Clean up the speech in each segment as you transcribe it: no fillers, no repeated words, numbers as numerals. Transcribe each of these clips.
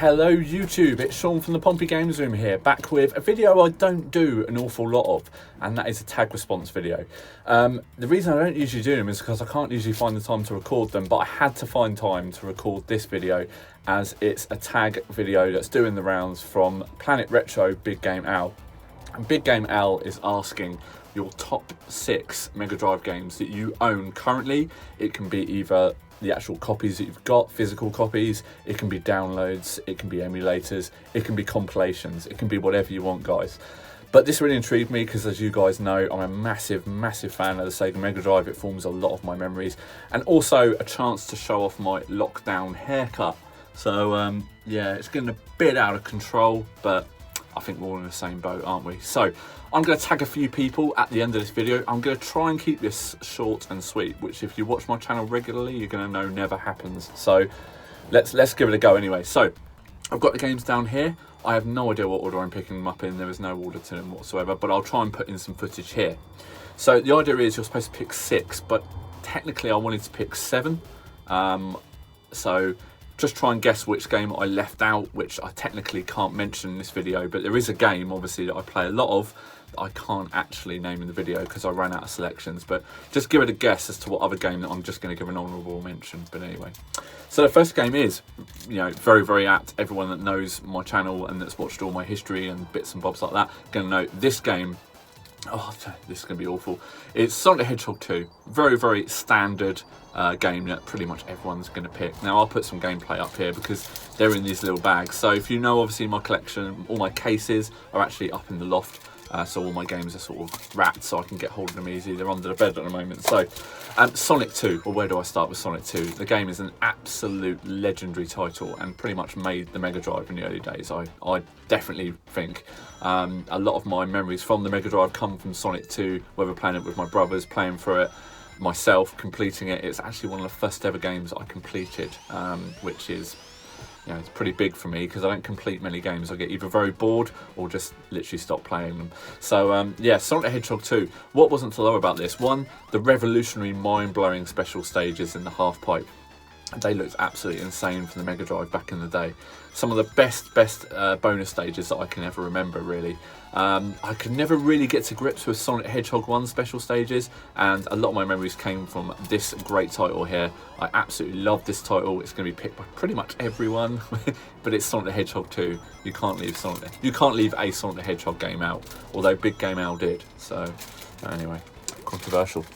Hello YouTube, it's Sean from the Pompey Games Room here, back with a video I don't do an awful lot of, and that is a tag response video. The reason I don't usually do them is because I can't usually find the time to record them, but I had to find time to record this video as it's a tag video that's doing the rounds from Planet Retro Big Game Al. And Big Game Al is asking your top 6 Mega Drive games that you own currently. It can be either the actual copies that you've got, physical copies, it can be downloads, it can be emulators, it can be compilations, it can be whatever you want, guys. But this really intrigued me because, as you guys know, I'm a massive fan of the Sega Mega Drive. It forms a lot of my memories, and also a chance to show off my lockdown haircut. So yeah, it's getting a bit out of control, but I think we're all in the same boat, aren't we? So I'm going to tag a few people at the end of this video. I'm going to try and keep this short and sweet, which if you watch my channel regularly, you're going to know never happens. So let's give it a go anyway. So I've got the games down here. I have no idea what order I'm picking them up in. There is no order to them whatsoever, but I'll try and put in some footage here. So the idea is you're supposed to pick 6, but technically I wanted to pick 7. So just try and guess which game I left out, which I technically can't mention in this video, but there is a game obviously that I play a lot of that I can't actually name in the video because I ran out of selections, but just give it a guess as to what other game that I'm just going to give an honourable mention. But anyway, so the first game is, you know, very apt. Everyone that knows my channel and that's watched all my history and bits and bobs like that going to know this game. Oh, this is going to be awful. It's Sonic the Hedgehog 2. Very standard game that pretty much everyone's going to pick. Now, I'll put some gameplay up here because they're in these little bags. So if you know, obviously, my collection, all my cases are actually up in the loft. So all my games are sort of wrapped so I can get hold of them easy. They're under the bed at the moment. So Sonic 2, well, where do I start with Sonic 2? The game is an absolute legendary title and pretty much made the Mega Drive in the early days. I definitely think a lot of my memories from the Mega Drive come from Sonic 2, whether playing it with my brothers, playing through it myself, completing it. It's actually one of the first ever games I completed, which is, you know, it's pretty big for me because I don't complete many games. I get either very bored or just literally stop playing them. So yeah, Sonic the Hedgehog 2. What wasn't to love about this? One, the revolutionary, mind-blowing special stages in the half pipe. They looked absolutely insane for the Mega Drive back in the day. Some of the best bonus stages that I can ever remember, really. I could never really get to grips with Sonic the Hedgehog 1 special stages, and a lot of my memories came from this great title here. I absolutely love this title. It's going to be picked by pretty much everyone, but it's Sonic the Hedgehog 2. You can't leave a Sonic the Hedgehog game out, although Big Game Al did. So anyway, controversial.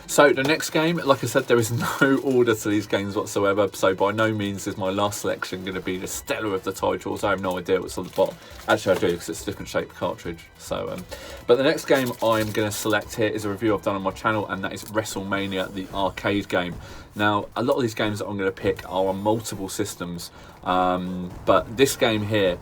So the next game, like I said, there is no order to these games whatsoever, so by no means is my last selection going to be the stellar of the titles. I have no idea what's on the bottom. Actually I do, because it's a different shaped cartridge. So, but the next game I'm going to select here is a review I've done on my channel, and that is WrestleMania, the arcade game. Now, a lot of these games that I'm going to pick are on multiple systems, but this game here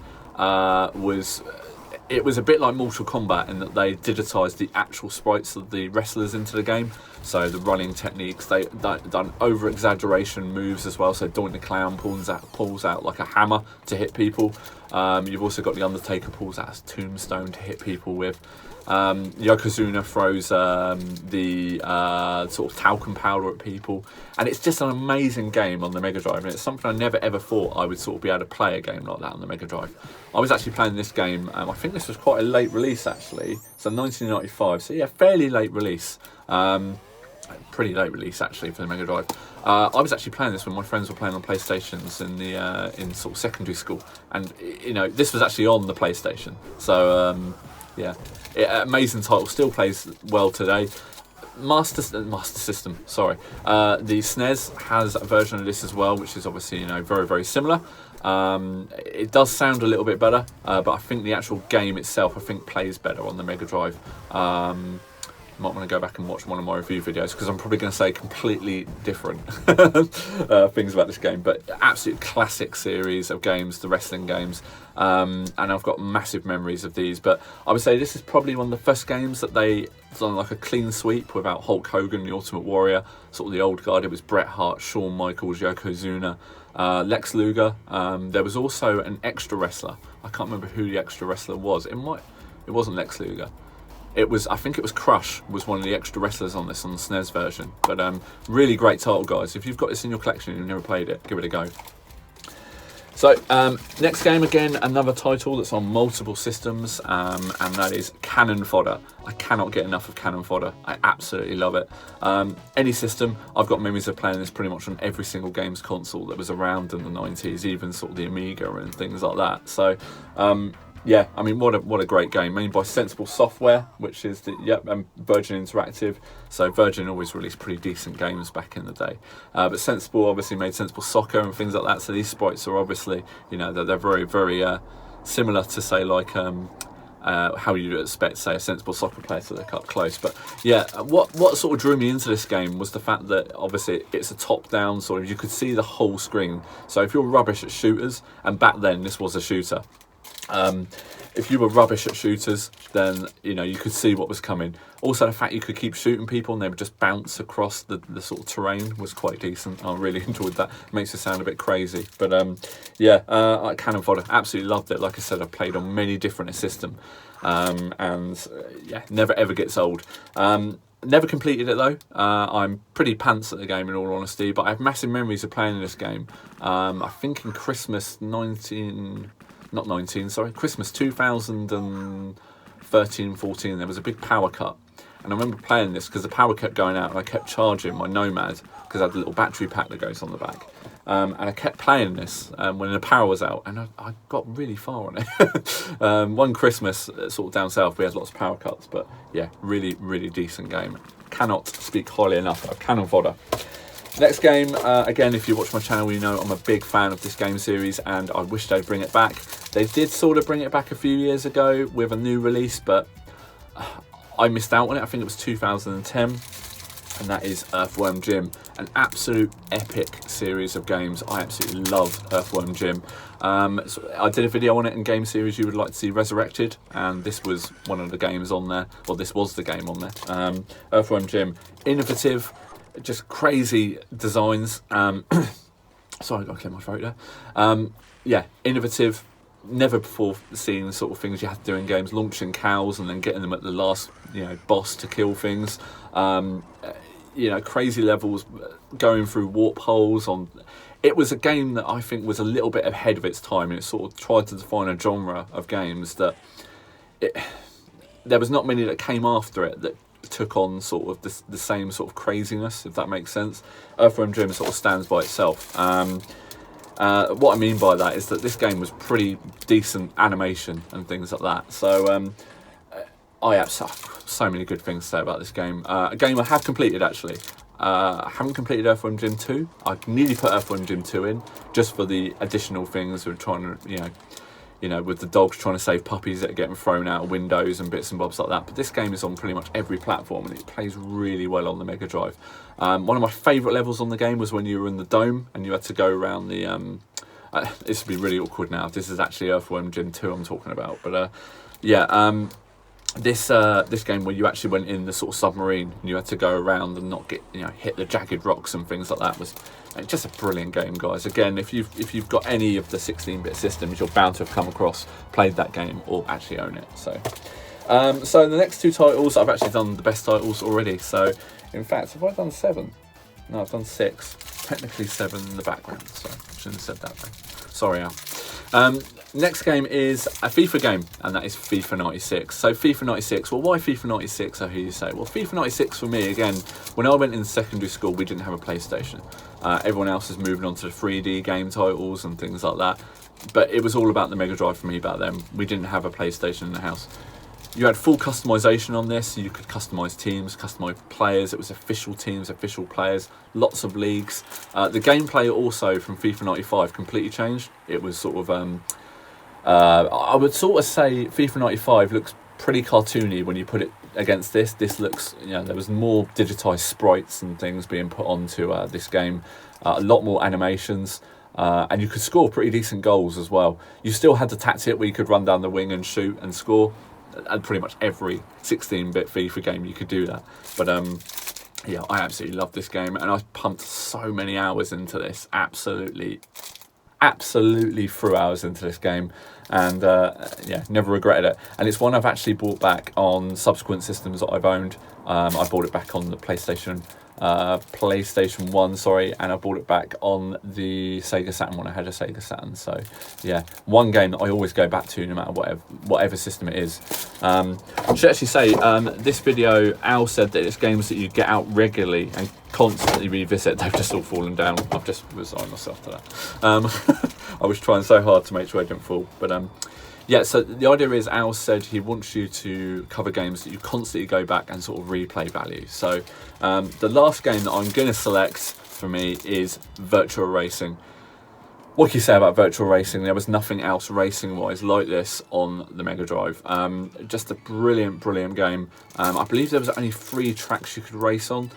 it was a bit like Mortal Kombat in that they digitised the actual sprites of the wrestlers into the game. So the running techniques, they done over-exaggeration moves as well. So Doink the Clown pulls out like a hammer to hit people. You've also got the Undertaker pulls out a tombstone to hit people with. Yokozuna throws the sort of talcum powder at people, and it's just an amazing game on the Mega Drive, and it's something I never ever thought I would sort of be able to play a game like that on the Mega Drive. I was actually playing this game, I think this was quite a late release actually, so 1995, so yeah, fairly late release. Pretty late release actually for the Mega Drive. I was actually playing this when my friends were playing on PlayStations in sort of secondary school, and you know, this was actually on the PlayStation. So yeah, amazing title, still plays well today. Master System, sorry. The SNES has a version of this as well, which is obviously, you know, very similar. It does sound a little bit better, but I think the actual game itself, I think, plays better on the Mega Drive. Might want to go back and watch one of my review videos because I'm probably going to say completely different things about this game, but absolute classic series of games, the wrestling games, and I've got massive memories of these. But I would say this is probably one of the first games that they done like a clean sweep without Hulk Hogan, the Ultimate Warrior, sort of the old guard. It was Bret Hart, Shawn Michaels, Yokozuna, Lex Luger. There was also an extra wrestler. I can't remember who the extra wrestler was. It wasn't Lex Luger. I think it was Crush was one of the extra wrestlers on this, on the SNES version. But really great title, guys. If you've got this in your collection and you've never played it, give it a go. So, next game, again, another title that's on multiple systems, and that is Cannon Fodder. I cannot get enough of Cannon Fodder. I absolutely love it. Any system, I've got memories of playing this pretty much on every single games console that was around in the 90s, even sort of the Amiga and things like that. So, yeah, I mean, what a great game, made by Sensible Software, which is Virgin Interactive. So Virgin always released pretty decent games back in the day, but Sensible obviously made Sensible Soccer and things like that. So these sprites are obviously, you know, they're very, very similar to, say, like how you'd expect, say, a Sensible Soccer player to look up close. But yeah, what sort of drew me into this game was the fact that obviously it's a top-down sort of, you could see the whole screen. So if you're rubbish at shooters, and back then this was a shooter. If you were rubbish at shooters, then, you know, you could see what was coming. Also, the fact you could keep shooting people and they would just bounce across the sort of terrain was quite decent. I really enjoyed that. Makes it sound a bit crazy. But yeah, Cannon Fodder, absolutely loved it. Like I said, I've played on many different systems. And yeah, never ever gets old. Never completed it though. I'm pretty pants at the game in all honesty, but I have massive memories of playing this game. I think in Christmas Christmas 2013, 14, there was a big power cut. And I remember playing this because the power kept going out and I kept charging my Nomad because I had a little battery pack that goes on the back. And I kept playing this when the power was out, and I got really far on it. One Christmas, sort of down south, we had lots of power cuts, but yeah, really, really decent game. Cannot speak highly enough of Cannon Fodder. Next game, again, if you watch my channel, you know I'm a big fan of this game series, and I wish they'd bring it back. They did sort of bring it back a few years ago with a new release, but I missed out on it. I think it was 2010, and that is Earthworm Jim, an absolute epic series of games. I absolutely love Earthworm Jim. So I did a video on it in game series you would like to see resurrected, and this was one of the games on there. Well, this was the game on there. Earthworm Jim, innovative, just crazy designs. Sorry, I got to clear my throat there. Yeah, innovative, never before seen the sort of things you have to do in games, launching cows and then getting them at the last, you know, boss to kill things. You know, crazy levels, going through warp holes. It was a game that I think was a little bit ahead of its time, and it sort of tried to define a genre of games that there was not many that came after it that took on sort of the same sort of craziness, if that makes sense. Earthworm Jim sort of stands by itself. What I mean by that is that this game was pretty decent animation and things like that. So I have so many good things to say about this game. A game I have completed actually. I haven't completed Earthworm Jim 2. I nearly put Earthworm Jim 2 in just for the additional things we're trying to, you know, with the dogs trying to save puppies that are getting thrown out of windows and bits and bobs like that. But this game is on pretty much every platform, and it plays really well on the Megadrive. One of my favourite levels on the game was when you were in the dome and you had to go around the... this would be really awkward now. This is actually Earthworm Jim 2 I'm talking about. But yeah, this game where you actually went in the sort of submarine and you had to go around and not get, you know, hit the jagged rocks and things like that was just a brilliant game, guys. Again, if you've got any of the 16-bit systems, you're bound to have come across, played that game, or actually own it. So the next two titles, I've actually done the best titles already. So in fact, have I done 7? No, I've done 6. Technically 7 in the background, so I shouldn't have said that though. Sorry, Al. Next game is a FIFA game, and that is FIFA 96. So FIFA 96, well, why FIFA 96, I hear you say? Well, FIFA 96 for me, again, when I went in secondary school, we didn't have a PlayStation. Everyone else is moving on to the 3D game titles and things like that. But it was all about the Mega Drive for me back then. We didn't have a PlayStation in the house. You had full customization on this. You could customize teams, customize players. It was official teams, official players, lots of leagues. The gameplay also from FIFA 95 completely changed. It was sort of, I would sort of say FIFA 95 looks pretty cartoony when you put it against this. This looks, you know, there was more digitized sprites and things being put onto this game. A lot more animations. And you could score pretty decent goals as well. You still had the tactic where you could run down the wing and shoot and score. And pretty much every 16-bit FIFA game you could do that. But yeah, I absolutely love this game, and I pumped so many hours into this. Absolutely threw hours into this game, and yeah, never regretted it. And it's one I've actually bought back on subsequent systems that I've owned. I bought it back on the PlayStation PlayStation 1, sorry, and I bought it back on the Sega Saturn when I had a Sega Saturn. So yeah, one game that I always go back to no matter whatever system it is. I should actually say, this video, Al said that it's games that you get out regularly and constantly revisit. They've just all fallen down. I've just resigned myself to that. I was trying so hard to make sure I didn't fall, but yeah, so the idea is Al said he wants you to cover games that you constantly go back and sort of replay value. So the last game that I'm going to select for me is Virtua Racing. What can you say about Virtua Racing? There was nothing else racing-wise like this on the Megadrive. Just a brilliant, brilliant game. I believe there was only 3 tracks you could race on,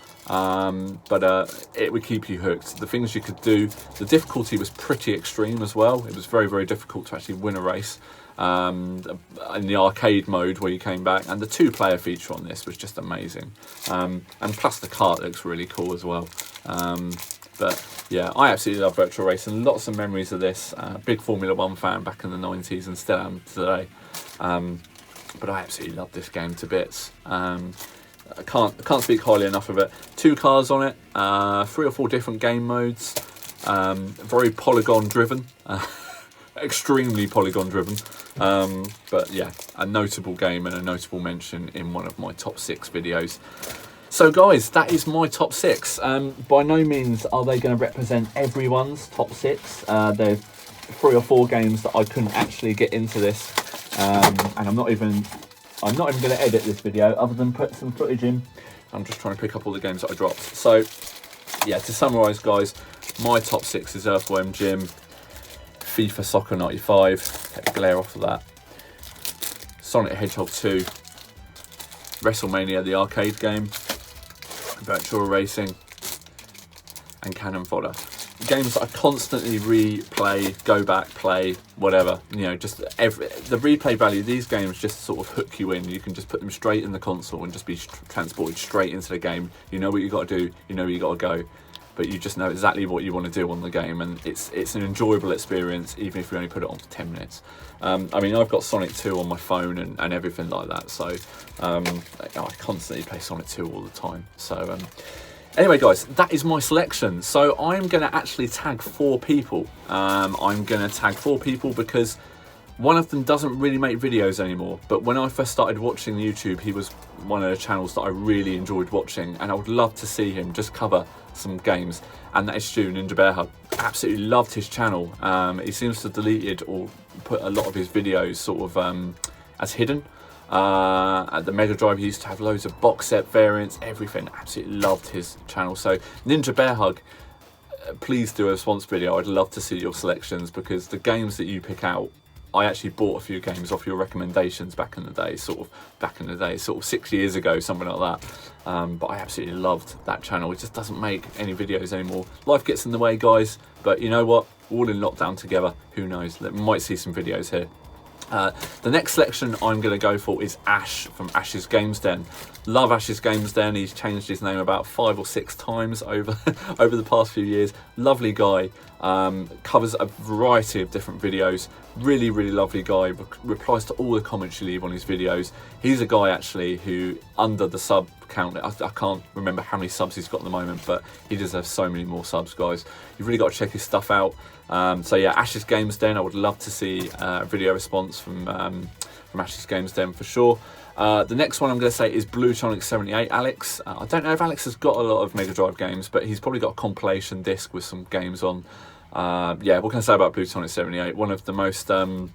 but it would keep you hooked. The things you could do, the difficulty was pretty extreme as well. It was very, very difficult to actually win a race. In the arcade mode where you came back, and the 2-player feature on this was just amazing, and plus the kart looks really cool as well. But yeah, I absolutely love Virtual Racing. Lots of memories of this. Big Formula 1 fan back in the 90s and still am today. But I absolutely love this game to bits. I can't speak highly enough of it. 2 cars on it, 3 or 4 different game modes, very polygon driven. Extremely polygon driven, but yeah, a notable game and a notable mention in one of my top 6 videos. So guys, that is my top 6. By no means are they going to represent everyone's top 6. There's 3 or 4 games that I couldn't actually get into this, and I'm not even going to edit this video other than put some footage in. I'm just trying to pick up all the games that I dropped. So yeah, to summarise guys, my top 6 is Earthworm Jim, FIFA Soccer 95, take the glare off of that, Sonic the Hedgehog 2, WrestleMania the arcade game, Virtua Racing, and Cannon Fodder. Games that I constantly replay, go back, play, whatever. You know, just the replay value. These games just sort of hook you in. You can just put them straight in the console and just be transported straight into the game. You know what you got to do. You know where you got to go. But you just know exactly what you want to do on the game, and it's an enjoyable experience, even if you only put it on for 10 minutes. I mean, I've got Sonic 2 on my phone and everything like that, so I constantly play Sonic 2 all the time. So anyway, guys, that is my selection. So I'm going to actually tag 4 people. I'm going to tag 4 people because one of them doesn't really make videos anymore, but when I first started watching YouTube, he was one of the channels that I really enjoyed watching, and I would love to see him just cover some games, and that is Stu Ninja Bear Hug. Absolutely loved his channel. He seems to have deleted or put a lot of his videos sort of as hidden. At the Megadrive, he used to have loads of box set variants, everything. Absolutely loved his channel. So Ninja Bear Hug, please do a response video. I'd love to see your selections, because the games that you pick out, I actually bought a few games off your recommendations back in the day, sort of 6 years ago, something like that. But I absolutely loved that channel. It just doesn't make any videos anymore. Life gets in the way, guys, but you know what? We're all in lockdown together. Who knows? We might see some videos here. The next selection I'm going to go for is Ash from Ash's Games Den. Love Ash's Games Den. He's changed his name about 5 or 6 times over the past few years. Lovely guy. Covers a variety of different videos. Really, really lovely guy. Replies to all the comments you leave on his videos. He's a guy actually who, under the sub count, I can't remember how many subs he's got at the moment, but he deserves so many more subs, guys. You've really got to check his stuff out. So yeah, Ash's Games Den. I would love to see a video response from Ash's Games Den for sure. The next one I'm going to say is BlueTonic78 Alex. I don't know if Alex has got a lot of Mega Drive games, but he's probably got a compilation disc with some games on. Yeah, what can I say about BlueTonic78? One of the most, you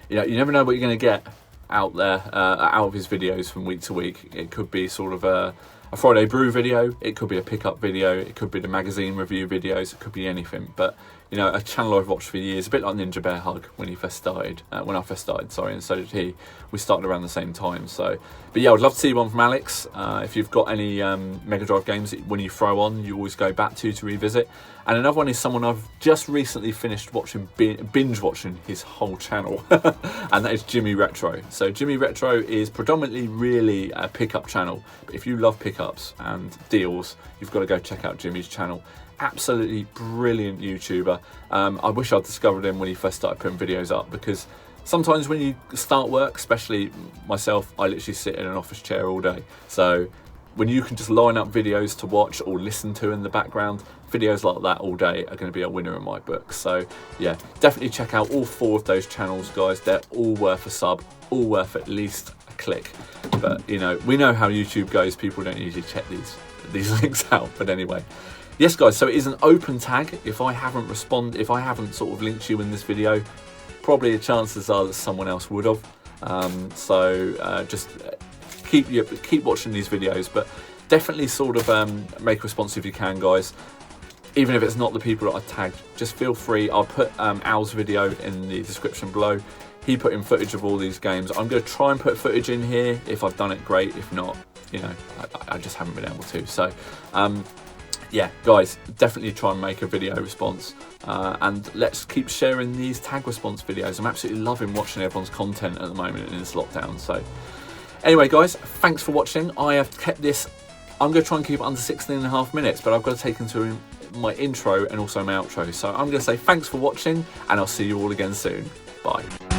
you never know what you're going to get out there, out of his videos from week to week. It could be sort of a Friday Brew video, it could be a pickup video, it could be the magazine review videos, it could be anything. But you know, a channel I've watched for years, a bit like Ninja Bear Hug when I first started, sorry, and so did he. We started around the same time. So, but yeah, I'd love to see one from Alex. If you've got any Mega Drive games that when you throw on, you always go back to revisit. And another one is someone I've just recently finished watching, binge watching his whole channel, and that is Jimmy Retro. So Jimmy Retro is predominantly really a pickup channel, but if you love pickups and deals, you've got to go check out Jimmy's channel. Absolutely brilliant YouTuber. I wish I'd discovered him when he first started putting videos up, because sometimes when you start work, especially myself, I literally sit in an office chair all day. So when you can just line up videos to watch or listen to in the background, videos like that all day are going to be a winner in my book. So yeah, definitely check out all 4 of those channels, guys. They're all worth a sub, all worth at least a click. But you know, we know how YouTube goes. People don't usually check these links out. But anyway, yes, guys. So it is an open tag. If I haven't sort of linked you in this video, probably the chances are that someone else would have. Just keep watching these videos, but definitely sort of make a response if you can, guys. Even if it's not the people that I tagged, just feel free. I'll put Al's video in the description below. He put in footage of all these games. I'm going to try and put footage in here. If I've done it, great. If not, you know, I just haven't been able to. So yeah, guys, definitely try and make a video response, and let's keep sharing these tag response videos. I'm absolutely loving watching everyone's content at the moment in this lockdown. So anyway, guys, thanks for watching. I have kept this, I'm going to try and keep it under 16.5 minutes, but I've got to take into my intro and also my outro. So I'm going to say thanks for watching, and I'll see you all again soon. Bye.